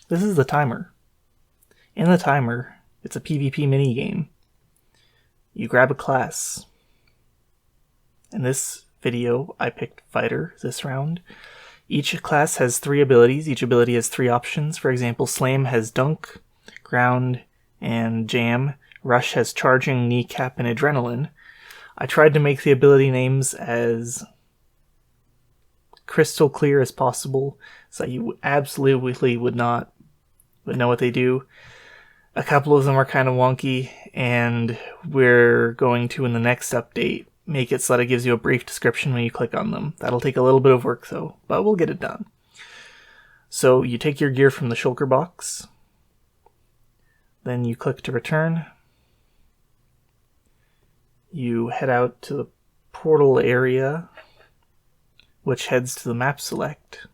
This is the timer. In the timer, it's a PvP minigame. You grab a class. In this video, I picked Fighter this round. Each class has 3 abilities. Each ability has 3 options. For example, Slam has Dunk, Ground, and Jam. Rush has Charging, Kneecap, and Adrenaline. I tried to make the ability names as crystal clear as possible so that you absolutely would know what they do. A couple of them are kind of wonky, and we're going to, in the next update, make it so that it gives you a brief description when you click on them. That'll take a little bit of work though, but we'll get it done. So you take your gear from the shulker box, then you click to return. You head out to the portal area, which heads to the map select.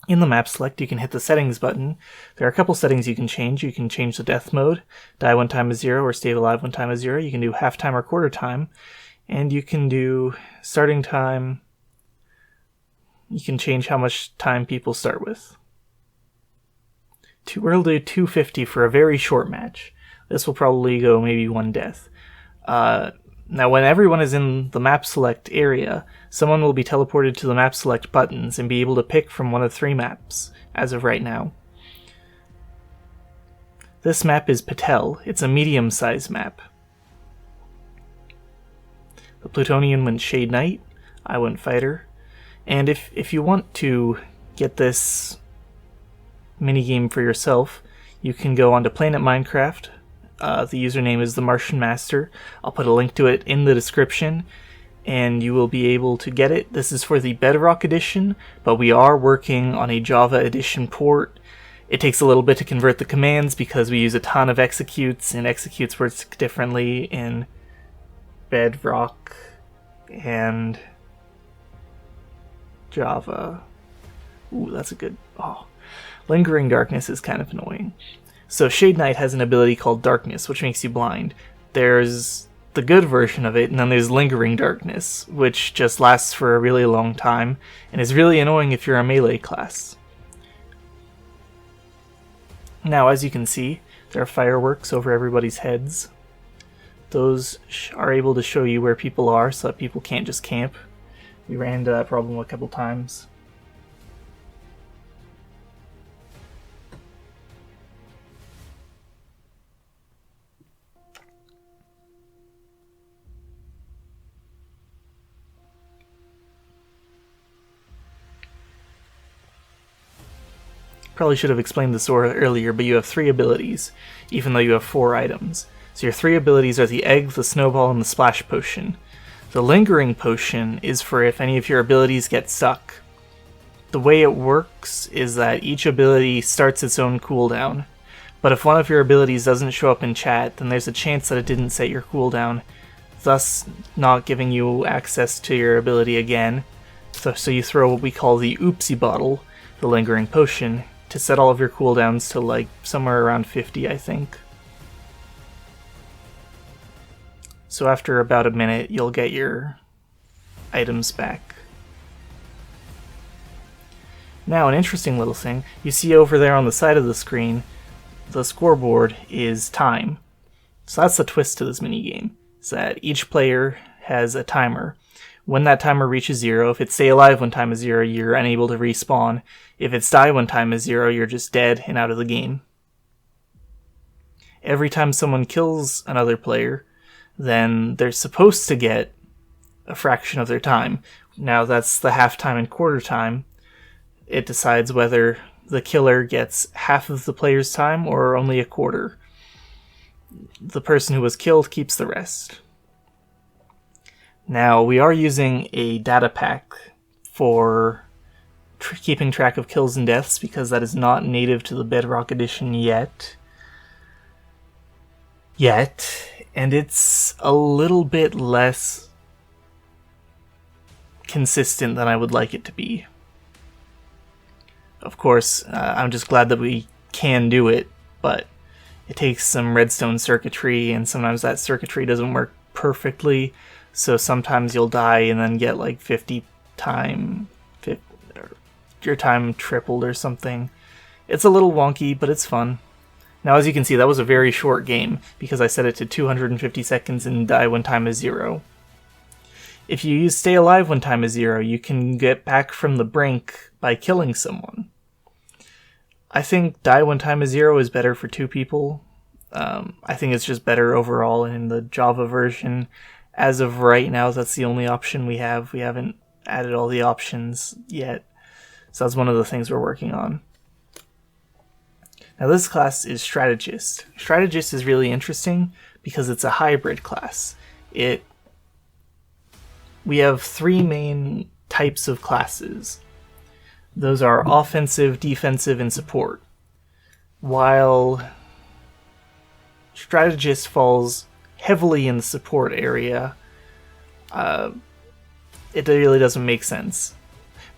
In the map select, you can hit the settings button. There are a couple settings you can change. You can change the death mode, die when time is 0, or stay alive when time is 0. You can do half time or quarter time. And you can do starting time. You can change how much time people start with. We'll do 250 for a very short match. This will probably go maybe 1 death. Now, when everyone is in the map select area, someone will be teleported to the map select buttons and be able to pick from one of 3 maps, as of right now. This map is Patel. It's a medium-sized map. The Plutonian went Shade Knight. I went Fighter. And if you want to get this minigame for yourself, you can go onto Planet Minecraft. The username is the Martian Master. I'll put a link to it in the description, and you will be able to get it. This is for the Bedrock edition, but we are working on a Java edition port. It takes a little bit to convert the commands because we use a ton of executes, and executes work differently in Bedrock and Java. Ooh, that's a good... Oh. Lingering Darkness is kind of annoying. So Shade Knight has an ability called Darkness, which makes you blind. There's the good version of it, and then there's Lingering Darkness, which just lasts for a really long time, and is really annoying if you're a melee class. Now, as you can see, there are fireworks over everybody's heads. Those are able to show you where people are, so that people can't just camp. We ran into that problem a couple times. Probably should have explained this earlier, but you have 3 abilities, even though you have 4 items. So your 3 abilities are the Egg, the Snowball, and the Splash Potion. The Lingering Potion is for if any of your abilities get stuck. The way it works is that each ability starts its own cooldown, but if one of your abilities doesn't show up in chat, then there's a chance that it didn't set your cooldown, thus not giving you access to your ability again. So you throw what we call the Oopsie Bottle, the Lingering Potion, to set all of your cooldowns to like somewhere around 50, I think. So after about a minute, you'll get your items back. Now, an interesting little thing, you see over there on the side of the screen, the scoreboard is time. So that's the twist to this minigame, is that each player has a timer. When that timer reaches 0, if it's stay alive when time is 0, you're unable to respawn. If it's die when time is 0, you're just dead and out of the game. Every time someone kills another player, then they're supposed to get a fraction of their time. Now that's the half time and quarter time. It decides whether the killer gets half of the player's time or only a quarter. The person who was killed keeps the rest. Now, we are using a data pack for keeping track of kills and deaths because that is not native to the Bedrock edition yet. And it's a little bit less consistent than I would like it to be. Of course, I'm just glad that we can do it, but it takes some redstone circuitry, and sometimes that circuitry doesn't work perfectly, so sometimes you'll die and then get like 50 time, your time tripled or something. It's a little wonky, but it's fun. Now, as you can see, that was a very short game because I set it to 250 seconds and die when time is 0. If you use stay alive when time is 0, you can get back from the brink by killing someone. I think die when time is 0 is better for 2 people. I think it's just better overall in the Java version. As of right now, that's the only option we have. We haven't added all the options yet. So that's one of the things we're working on. Now this class is Strategist. Strategist is really interesting because it's a hybrid class. We have 3 main types of classes. Those are offensive, defensive, and support. While Strategist falls heavily in the support area, it really doesn't make sense.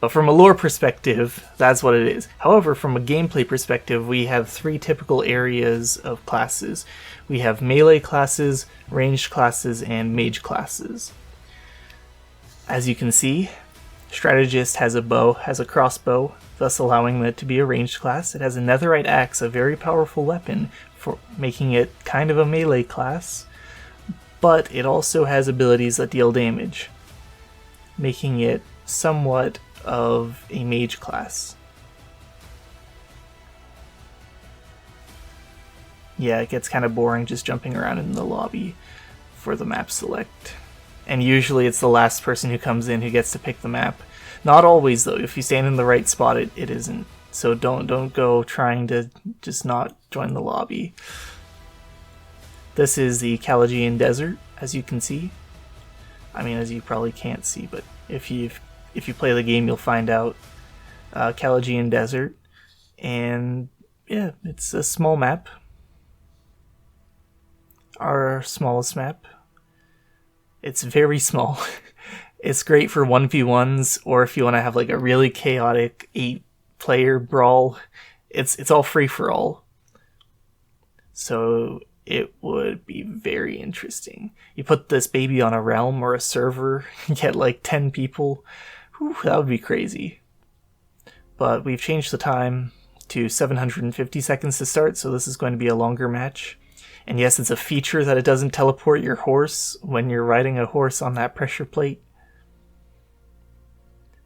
But from a lore perspective, that's what it is. However, from a gameplay perspective, we have 3 typical areas of classes. We have melee classes, ranged classes, and mage classes. As you can see, Strategist has a bow, has a crossbow, thus allowing it to be a ranged class. It has a netherite axe, a very powerful weapon, for making it kind of a melee class. But it also has abilities that deal damage, making it somewhat of a mage class. Yeah, it gets kind of boring just jumping around in the lobby for the map select. And usually it's the last person who comes in who gets to pick the map. Not always though. If you stand in the right spot, it isn't. So don't go trying to just not join the lobby. This is the Calagian Desert, as you can see. I mean, as you probably can't see, but if you play the game, you'll find out. Calagian Desert, and yeah, it's a small map. Our smallest map. It's very small. It's great for 1v1s, or if you want to have like a really chaotic 8-player brawl. It's all free for all. So it would be very interesting. You put this baby on a realm or a server, get like 10 people. Whew, that would be crazy. But we've changed the time to 750 seconds to start, so this is going to be a longer match. And yes, it's a feature that it doesn't teleport your horse when you're riding a horse on that pressure plate.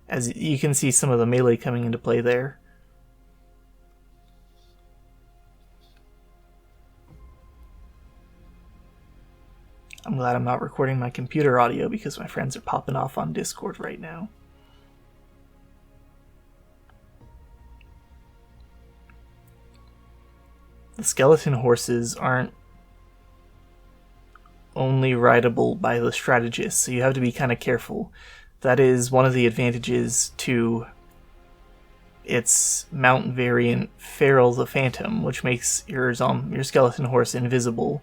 As you can see some of the melee coming into play there. I'm glad I'm not recording my computer audio because my friends are popping off on Discord right now. The skeleton horses aren't only rideable by the strategist, so you have to be kind of careful. That is one of the advantages to its mount variant, Feral the Phantom, which makes your skeleton horse invisible.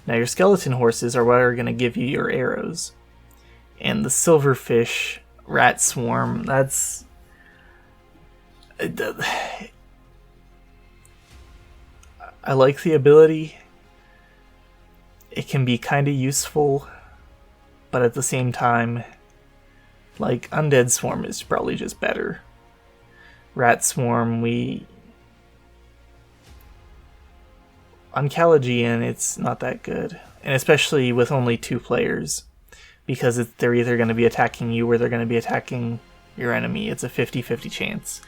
Now your skeleton horses are what are going to give you your arrows. And the silverfish rat swarm, that's... I like the ability. It can be kind of useful, but at the same time, like, Undead Swarm is probably just better. Rat Swarm, on Calagian, it's not that good. And especially with only 2 players. Because they're either going to be attacking you or they're going to be attacking your enemy. It's a 50-50 chance.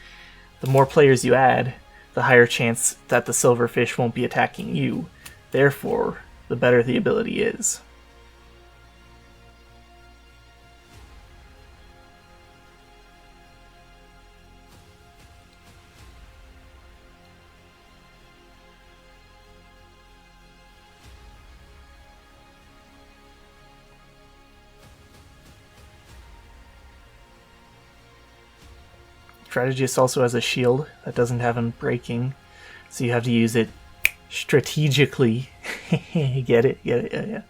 The more players you add, the higher chance that the silverfish won't be attacking you. Therefore, the better the ability is. Strategist also has a shield that doesn't have unbreaking, so you have to use it strategically. Get it? Yeah.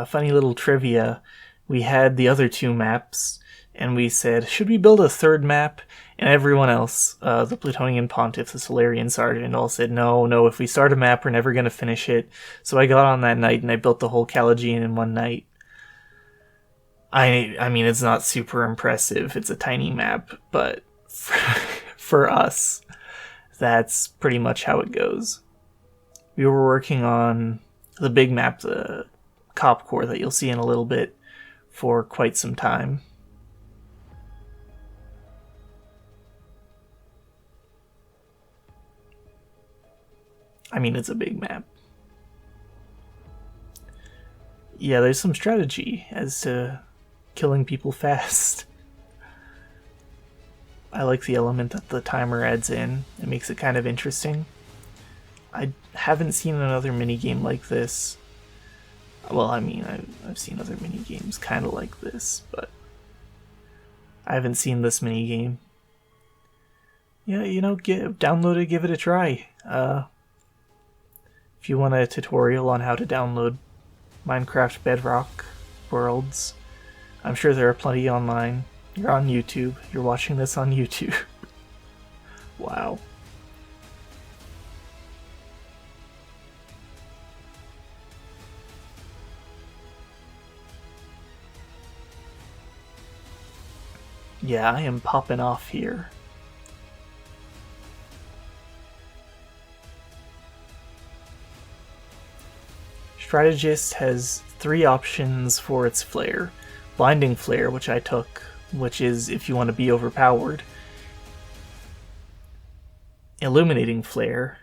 Funny little trivia, we had the other 2 maps and we said, should we build a third map? And everyone else, the Plutonian Pontiff, the Solarian Sergeant, all said, no, if we start a map, we're never going to finish it. So I got on that night and I built the whole Calagian in one night. I mean, it's not super impressive. It's a tiny map, but for us, that's pretty much how it goes. We were working on the big map, the Cop Core, that you'll see in a little bit, for quite some time. I mean, it's a big map. Yeah, there's some strategy as to killing people fast. I like the element that the timer adds in. It makes it kind of interesting. I haven't seen another minigame like this. Well, I mean, I've seen other minigames kind of like this, but I haven't seen this minigame. Yeah, you know, download it, give it a try. If you want a tutorial on how to download Minecraft Bedrock worlds, I'm sure there are plenty online. You're on YouTube. You're watching this on YouTube. Wow. Yeah, I am popping off here. Strategist has 3 options for its flare. Blinding Flare, which I took, which is if you want to be overpowered. Illuminating Flare,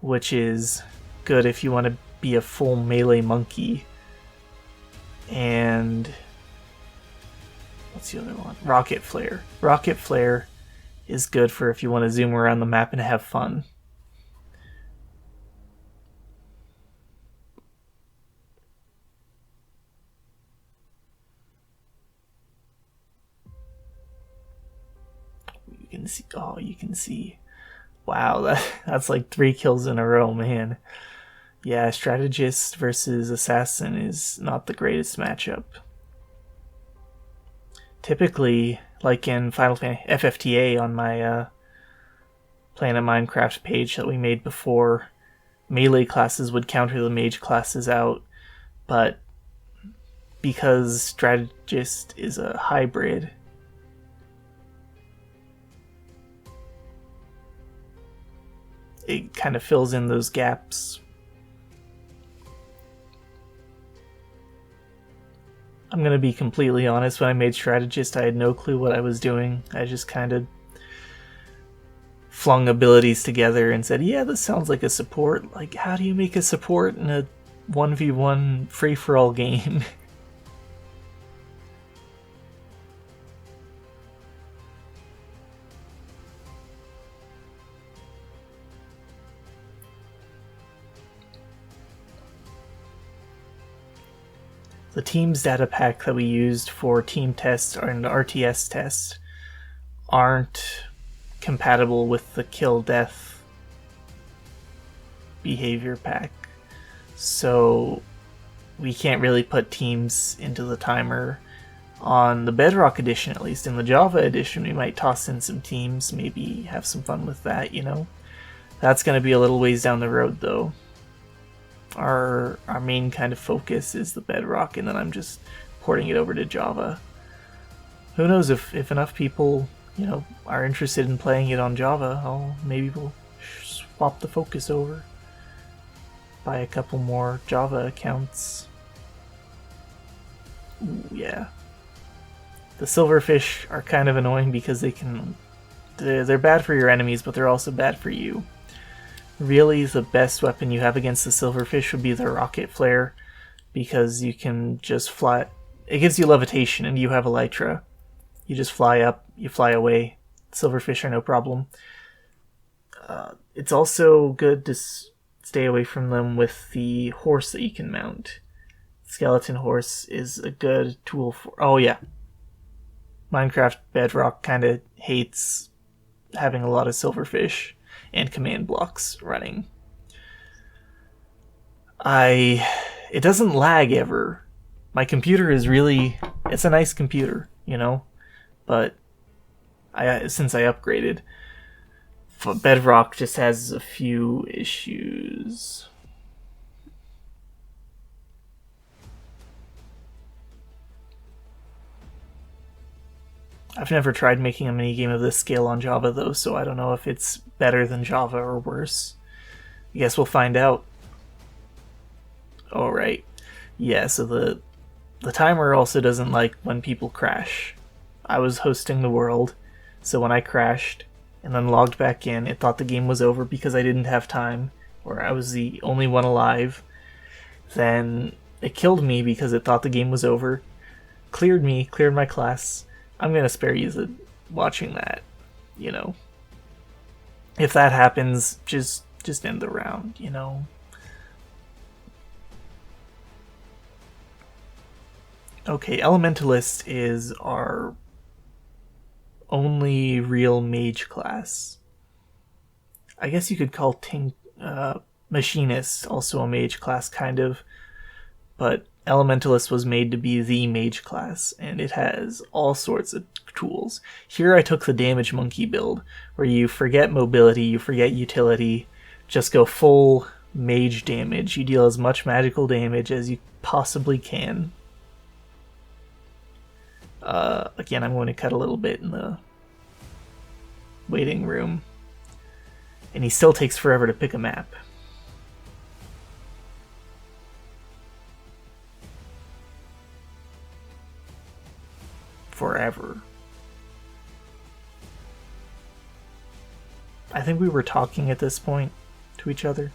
which is good if you want to be a full melee monkey. And what's the other one? Rocket Flare. Rocket Flare is good for if you want to zoom around the map and have fun. You can see, oh, you can see. Wow, that's like 3 kills in a row, man. Yeah, Strategist versus Assassin is not the greatest matchup. Typically, like in Final Fantasy FFTA on my Planet Minecraft page that we made before, melee classes would counter the mage classes out, but because Strategist is a hybrid, it kind of fills in those gaps. I'm gonna be completely honest, when I made Strategist, I had no clue what I was doing. I just kind of flung abilities together and said, yeah, this sounds like a support. Like, how do you make a support in a 1v1 free-for-all game? The Teams data pack that we used for team tests and RTS tests aren't compatible with the kill death behavior pack, so we can't really put teams into the timer. On the Bedrock edition, at least, in the Java edition, we might toss in some teams, maybe have some fun with that, you know? That's going to be a little ways down the road, though. Our main kind of focus is the Bedrock, and then I'm just porting it over to Java. Who knows, if enough people, you know, are interested in playing it on Java, maybe we'll swap the focus over. Buy a couple more Java accounts. Ooh, yeah. The silverfish are kind of annoying because they're bad for your enemies, but they're also bad for you. Really, the best weapon you have against the silverfish would be the rocket flare, because you can just fly. It gives you levitation, and you have elytra. You just fly up, you fly away. Silverfish are no problem. It's also good to stay away from them with the horse that you can mount. Skeleton horse is a good tool for. Oh yeah, Minecraft Bedrock kind of hates having a lot of silverfish and command blocks running. It doesn't lag ever. My computer is really, it's a nice computer, you know? but since I upgraded, Bedrock just has a few issues. I've never tried making a minigame of this scale on Java though, so I don't know if it's better than Java or worse. I guess we'll find out. Alright. Yeah, so the timer also doesn't like when people crash. I was hosting the world, so when I crashed and then logged back in, it thought the game was over because I didn't have time, or I was the only one alive. Then it killed me because it thought the game was over, cleared me, cleared my class. I'm gonna spare you watching that, you know. If that happens, just end the round, you know. Okay, Elementalist is our only real mage class. I guess you could call Machinist also a mage class, kind of, but Elementalist was made to be the mage class, and it has all sorts of tools. Here I took the Damage Monkey build, where you forget mobility, you forget utility, just go full mage damage. You deal as much magical damage as you possibly can. Again, I'm going to cut a little bit in the waiting room. And he still takes forever to pick a map. Forever. I think we were talking at this point to each other.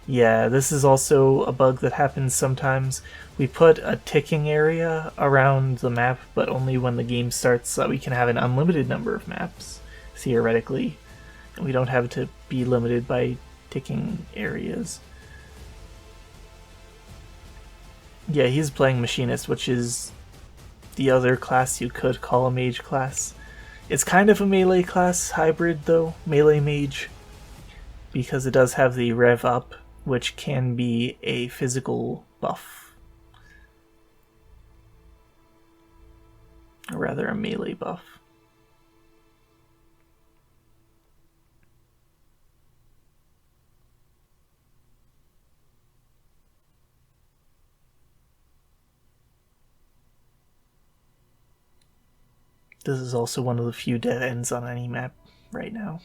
Yeah, this is also a bug that happens sometimes. We put a ticking area around the map, but only when the game starts, so that we can have an unlimited number of maps, theoretically. And we don't have to be limited by ticking areas. Yeah, he's playing Machinist, which is the other class you could call a mage class. It's kind of a melee class hybrid, though, melee mage, because it does have the rev up, which can be a physical buff. Or rather, a melee buff. This is also one of the few dead ends on any map right now.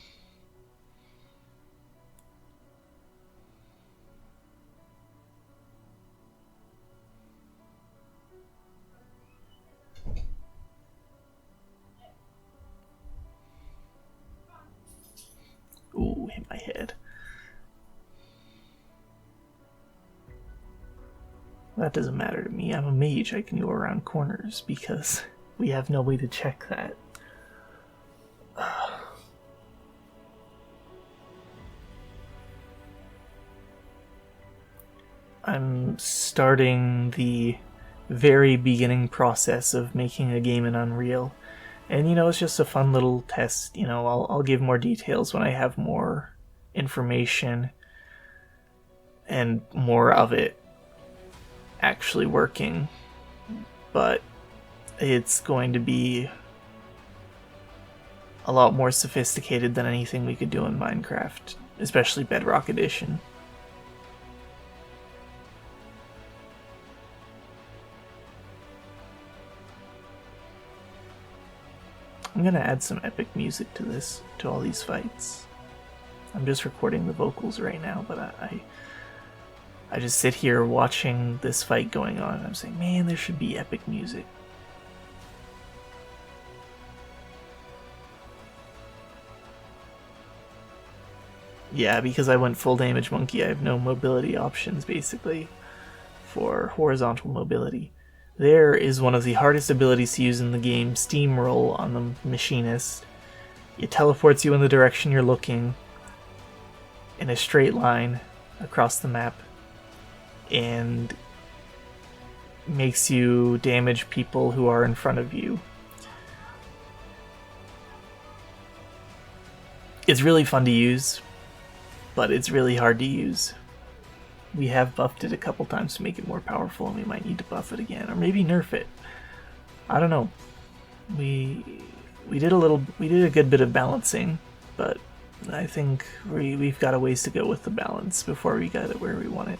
Ooh, hit my head. That doesn't matter to me. I'm a mage. I can go around corners because we have no way to check that. I'm starting the very beginning process of making a game in Unreal. And, you know, it's just a fun little test. You know, I'll give more details when I have more information and more of it actually working. But it's going to be a lot more sophisticated than anything we could do in Minecraft, especially Bedrock Edition. I'm gonna add some epic music to all these fights. I'm just recording the vocals right now, but I just sit here watching this fight going on and I'm saying, man, there should be epic music. Yeah, because I went full damage monkey, I have no mobility options basically for horizontal mobility. There is one of the hardest abilities to use in the game, Steamroll on the Machinist. It teleports you in the direction you're looking in a straight line across the map and makes you damage people who are in front of you. It's really fun to use, but it's really hard to use. We have buffed it a couple times to make it more powerful, and we might need to buff it again, or maybe nerf it. I don't know. we did a good bit of balancing, but I think we've got a ways to go with the balance before we get it where we want it.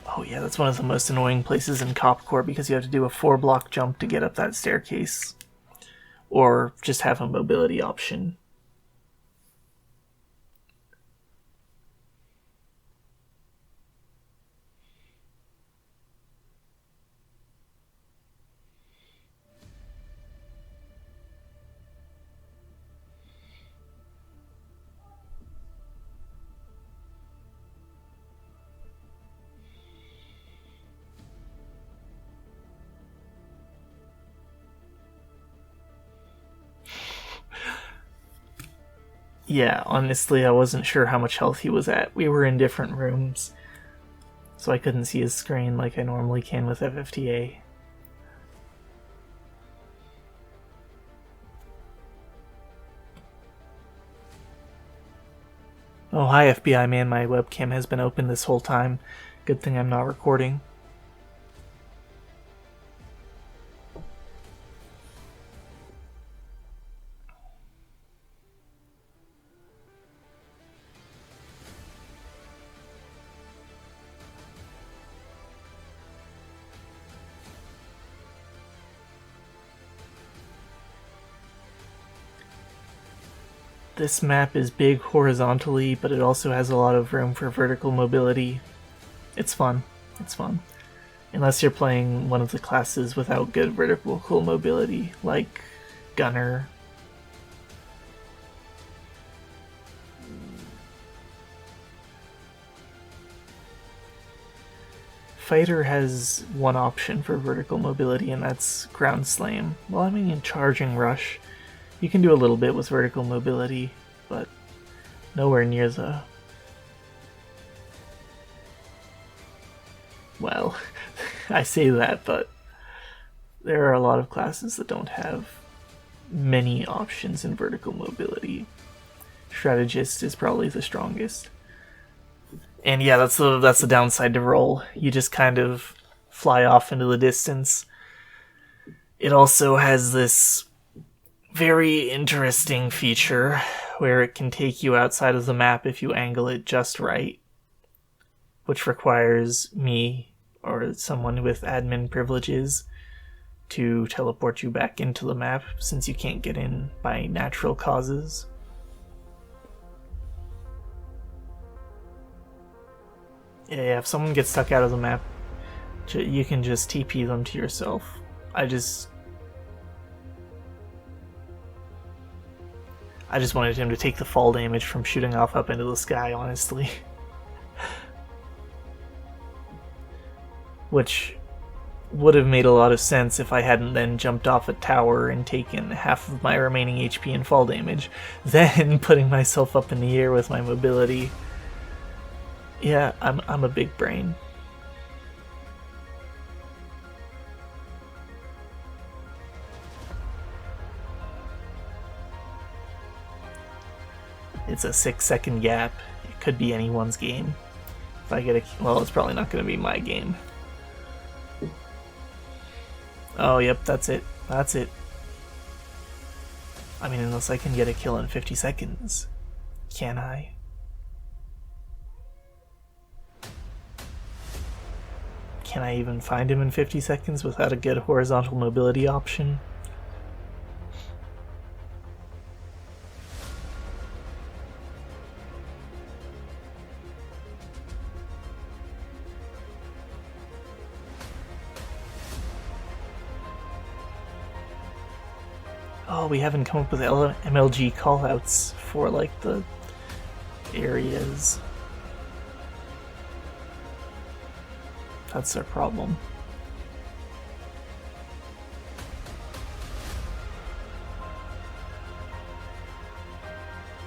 Oh yeah, that's one of the most annoying places in Cop Core because you have to do a 4-block jump to get up that staircase. Or just have a mobility option. Yeah, honestly, I wasn't sure how much health he was at. We were in different rooms, so I couldn't see his screen like I normally can with FFTA. Oh, hi FBI man, my webcam has been open this whole time. Good thing I'm not recording. This map is big horizontally, but it also has a lot of room for vertical mobility. It's fun. It's fun. Unless you're playing one of the classes without good vertical mobility, like Gunner. Fighter has one option for vertical mobility, and that's Ground Slam. Well, I mean, in Charging Rush, you can do a little bit with vertical mobility, but nowhere near the... Well, I say that, but there are a lot of classes that don't have many options in vertical mobility. Strategist is probably the strongest. And yeah, that's the downside to roll. You just kind of fly off into the distance. It also has this very interesting feature where it can take you outside of the map if you angle it just right, which requires me or someone with admin privileges to teleport you back into the map since you can't get in by natural causes. Yeah, if someone gets stuck out of the map, you can just TP them to yourself. I just wanted him to take the fall damage from shooting off up into the sky, honestly. Which would have made a lot of sense if I hadn't then jumped off a tower and taken half of my remaining HP and fall damage, then putting myself up in the air with my mobility. Yeah, I'm a big brain. It's a 6-second gap. It could be anyone's game. If I get a... Well, it's probably not going to be my game. Oh, yep, that's it. That's it. I mean, unless I can get a kill in 50 seconds. Can I? Can I even find him in 50 seconds without a good horizontal mobility option? Oh, we haven't come up with MLG callouts for, like, the areas. That's their problem.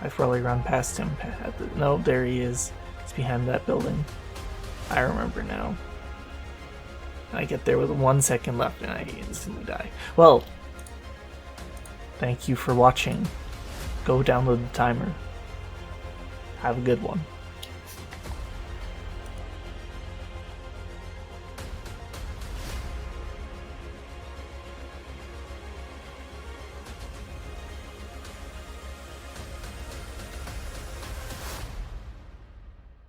I've probably run past him. No, there he is. He's behind that building. I remember now. I get there with 1 second left and I instantly die. Well, thank you for watching. Go download the timer. Have a good one.